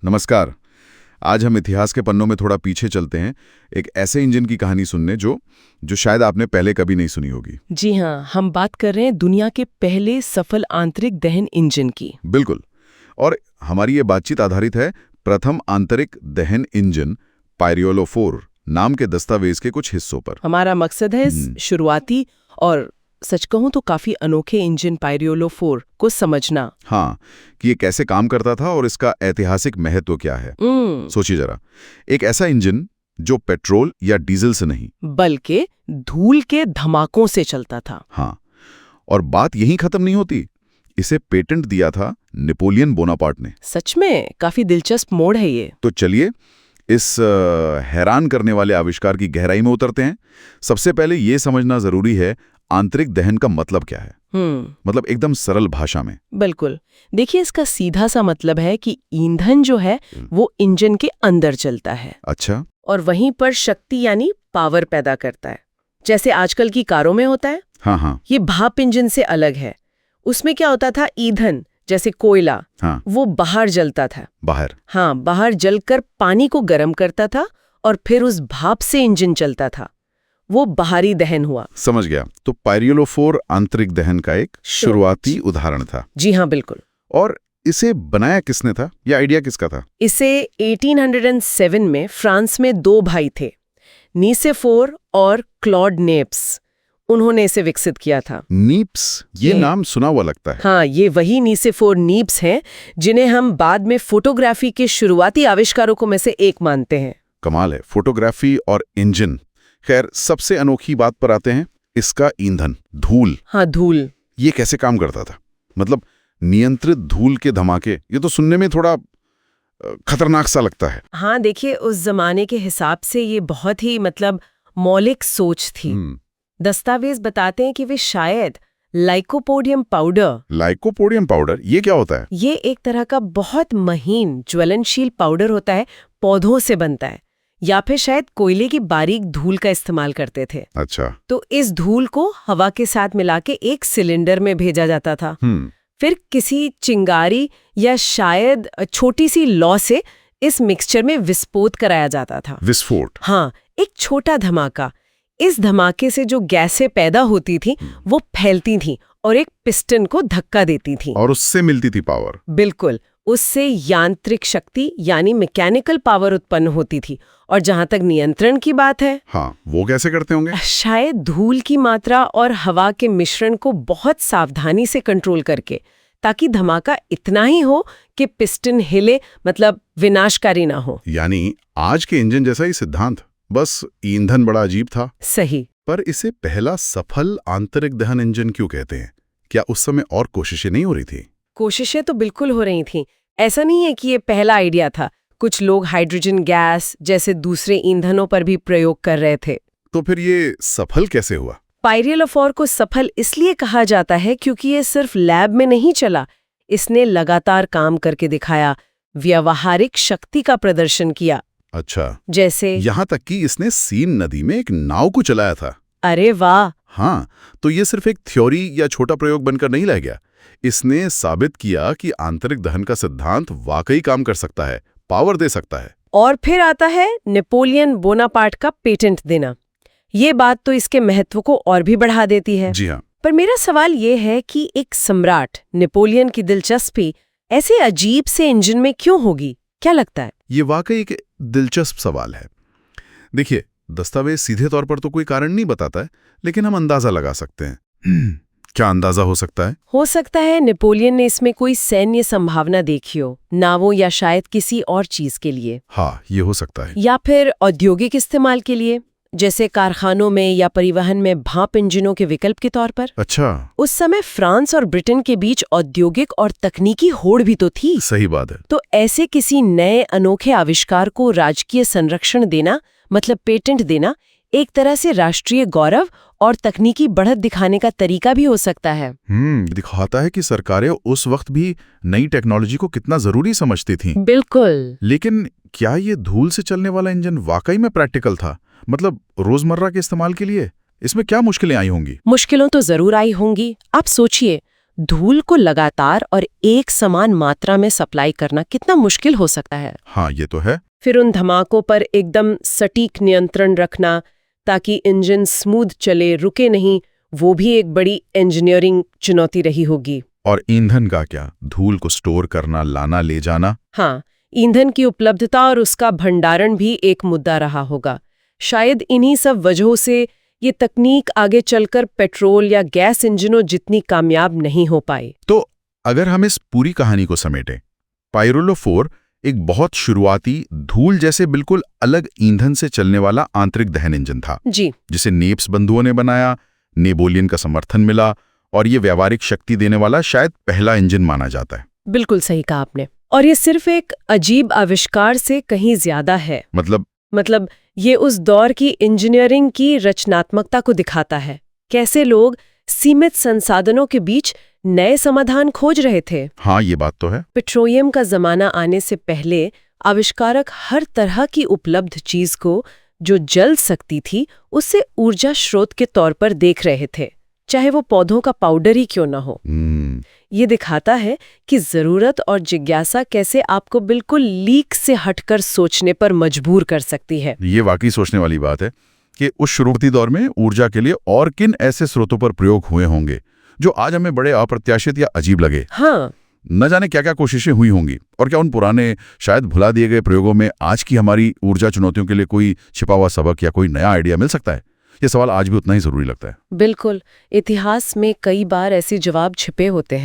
नमस्कार। आज हम इतिहास के पन्नों में थोड़ा पीछे चलते हैं, एक ऐसे इंजन की कहानी सुनने जो शायद आपने पहले कभी नहीं सुनी होगी। जी हाँ, हम बात कर रहे हैं दुनिया के पहले सफल आंतरिक दहन इंजन की। बिल्कुल। और हमारी ये बातचीत आधारित है प्रथम आंतरिक दहन इंजन पायरियोलो 4 नाम के दस्तावेज के कुछ हिस्सों पर। हमारा मकसद है इस शुरुआती और सच कहूं तो काफी अनोखे इंजन पायरियोलो 4 को समझना। हाँ, कि ये कैसे काम करता था और इसका ऐतिहासिक महत्व क्या है। सोचिए जरा, एक ऐसा इंजन जो पेट्रोल या डीजल से नहीं बल्कि धूल के धमाकों से चलता था। हाँ, और बात यहीं खत्म नहीं होती। इसे पेटेंट दिया था नेपोलियन बोनापार्ट ने। सच में काफी दिलचस्प मोड़ है ये। तो चलिए इस हैरान करने वाले आविष्कार की गहराई में उतरते हैं। सबसे पहले ये समझना जरूरी है आंतरिक दहन का मतलब क्या है। मतलब एकदम सरल भाषा में। बिल्कुल। देखिए, इसका सीधा सा मतलब है कि ईंधन जो है वो इंजन के अंदर चलता है। अच्छा। और वहीं पर शक्ति यानी पावर पैदा करता है, जैसे आजकल की कारों में होता है। हाँ। ये भाप इंजन से अलग है। उसमें क्या होता था, ईंधन जैसे कोयला, वो बाहर जलता था। बाहर जलकर पानी को गर्म करता था और फिर उस भाप से इंजन चलता था। वो बाहरी दहन हुआ। समझ गया। तो पायरियोलो 4 आंतरिक दहन का एक शुरुआती उदाहरण था। जी हाँ, बिल्कुल। और इसे बनाया किसने था? यह आइडिया किसका था? इसे 1807 में फ्रांस में दो भाई थे, नीसेफोर और क्लॉड नेप्स। उन्होंने इसे विकसित किया था। नीप्स, ये नाम सुना हुआ लगता है। हाँ, ये वही नीसेफोर नीप्स हैं जिन्हें हम बाद में फोटोग्राफी के शुरुआती आविष्कारों में से एक मानते हैं। कमाल है, फोटोग्राफी और इंजन। खैर, सबसे अनोखी बात पर आते हैं, इसका ईंधन धूल। हाँ, धूल। ये कैसे काम करता था? मतलब नियंत्रित धूल के धमाके, ये तो सुनने में थोड़ा खतरनाक सा लगता है। हाँ, देखिए, उस जमाने के हिसाब से ये बहुत ही मौलिक सोच थी। दस्तावेज बताते हैं कि वे शायद लाइकोपोडियम पाउडर, ये क्या होता है? ये एक तरह का बहुत महीन ज्वलनशील पाउडर होता है, पौधों से बनता है, या फिर शायद कोयले की बारीक धूल का इस्तेमाल करते थे। अच्छा। तो इस धूल को हवा के साथ मिला के एक सिलेंडर में भेजा जाता था। फिर किसी चिंगारी या शायद छोटी सी लौ से इस मिक्सचर में विस्फोट कराया जाता था। विस्फोट? हाँ, एक छोटा धमाका। इस धमाके से जो गैसें पैदा होती थी वो फैलती थी और एक पिस्टन को धक्का देती थी, और उससे मिलती थी पावर। बिल्कुल, उससे यांत्रिक शक्ति यानी मैकेनिकल पावर उत्पन्न होती थी। और जहां तक नियंत्रण की बात है, हाँ, वो कैसे करते होंगे? शायद धूल की मात्रा और हवा के मिश्रण को बहुत सावधानी से कंट्रोल करके, ताकि धमाका इतना ही हो कि पिस्टन हिले, मतलब विनाशकारी ना हो। यानी आज के इंजन जैसा ही सिद्धांत, बस ईंधन बड़ा अजीब था। सही। पर इसे पहला सफल आंतरिक दहन इंजन क्यों कहते हैं? क्या उस समय और कोशिशें नहीं हो रही थी? कोशिशें तो बिल्कुल हो रही थीं। ऐसा नहीं है कि ये पहला आइडिया था। कुछ लोग हाइड्रोजन गैस जैसे दूसरे ईंधनों पर भी प्रयोग कर रहे थे। तो फिर ये सफल कैसे हुआ? पायरियोलो 4 को सफल इसलिए कहा जाता है क्योंकि ये सिर्फ लैब में नहीं चला, इसने लगातार काम करके दिखाया, व्यावहारिक शक्ति का प्रदर्शन किया। अच्छा, जैसे यहाँ तक कि इसने सीन नदी में एक नाव को चलाया था। अरे वाह! हाँ, तो ये सिर्फ एक थ्योरी या छोटा प्रयोग बनकर नहीं रह गया। इसने साबित किया कि आंतरिक दहन का सिद्धांत वाकई काम कर सकता है, पावर दे सकता है। और फिर आता है नेपोलियन बोनापार्ट का पेटेंट देना। ये बात तो इसके महत्व को और भी बढ़ा देती है। जी हाँ। पर मेरा सवाल ये है कि एक सम्राट नेपोलियन की दिलचस्पी ऐसे अजीब से इंजन में क्यों होगी? क्या लगता है? ये वाकई एक दिलचस्प सवाल है। देखिए, दस्तावेज सीधे तौर पर तो कोई कारण नहीं बताता है, लेकिन हम अंदाजा लगा सकते हैं। क्या अंदाजा हो सकता है? हो सकता है नेपोलियन ने इसमें कोई सैन्य संभावना देखी हो, नावों या शायद किसी और चीज के लिए। हाँ, ये हो सकता है। या फिर औद्योगिक इस्तेमाल के लिए, जैसे कारखानों में या परिवहन में भाप इंजनों के विकल्प के तौर पर। अच्छा। उस समय फ्रांस और ब्रिटेन के बीच औद्योगिक और तकनीकी होड़ भी तो थी। सही बात है। तो ऐसे किसी नए अनोखे आविष्कार को राजकीय संरक्षण देना, मतलब पेटेंट देना, एक तरह से राष्ट्रीय गौरव और तकनीकी बढ़त दिखाने का तरीका भी हो सकता है। दिखाता है कि सरकारें उस वक्त भी नई टेक्नोलॉजी को कितना जरूरी समझती थीं। बिल्कुल। लेकिन क्या ये धूल से चलने वाला इंजन वाकई में प्रैक्टिकल था? मतलब रोजमर्रा के इस्तेमाल के लिए इसमें क्या मुश्किलें आई होंगी? मुश्किलों तो जरूर आई होंगी। आप सोचिए, धूल को लगातार और एक समान मात्रा में सप्लाई करना कितना मुश्किल हो सकता है। हाँ, ये तो है। फिर उन धमाकों पर एकदम सटीक नियंत्रण रखना ताकि इंजन स्मूथ चले, रुके नहीं, वो भी एक बड़ी इंजीनियरिंग चुनौती रही होगी। और ईंधन का क्या? धूल को स्टोर करना, लाना, ले जाना। हाँ, ईंधन की उपलब्धता और उसका भंडारण भी एक मुद्दा रहा होगा। शायद इन्हीं सब वजहों से ये तकनीक आगे चलकर पेट्रोल या गैस इंजनों जितनी कामयाब नहीं हो पाई। तो अगर हम इस पूरी कहानी को समेटें, पाइरोलो 4 एक बहुत शुरुआती, धूल जैसे बिल्कुल अलग ईंधन से चलने वाला आंतरिक दहन इंजन था जी, जिसे नेप्स बंधुओं ने बनाया, नेपोलियन का समर्थन मिला और ये व्यावहारिक शक्ति देने वाला शायद पहला इंजन माना जाता है। बिल्कुल सही कहा आपने। और ये सिर्फ एक अजीब आविष्कार से कहीं ज्यादा है। मतलब ये उस दौर की इंजीनियरिंग की रचनात्मकता को दिखाता है। कैसे लोग सीमित संसाधनों के बीच नए समाधान खोज रहे थे। हाँ, ये बात तो है। पेट्रोलियम का जमाना आने से पहले आविष्कारक हर तरह की उपलब्ध चीज को जो जल सकती थी उससे ऊर्जा स्रोत के तौर पर देख रहे थे, चाहे वो पौधों का पाउडर ही क्यों ना हो। ये दिखाता है कि जरूरत और जिज्ञासा कैसे आपको बिल्कुल लीक से हटकर सोचने पर मजबूर कर सकती है। ये वाकई सोचने वाली बात है कि उस शुरुआती दौर में ऊर्जा के लिए और किन ऐसे स्रोतों पर प्रयोग हुए होंगे जो आज हमें बड़े अप्रत्याशित या अजीब लगे। हाँ, न जाने क्या क्या कोशिशें हुई होंगी और क्या उन पुराने, शायद भुला दिए गए प्रयोगों में आज की हमारी ऊर्जा चुनौतियों के लिए कोई छिपा हुआ सबक या कोई नया आइडिया मिल सकता है। ये सवाल आज भी उतना ही जरूरी लगता है। बिल्कुल, इतिहास में कई बार ऐसे जवाब छिपे होते हैं।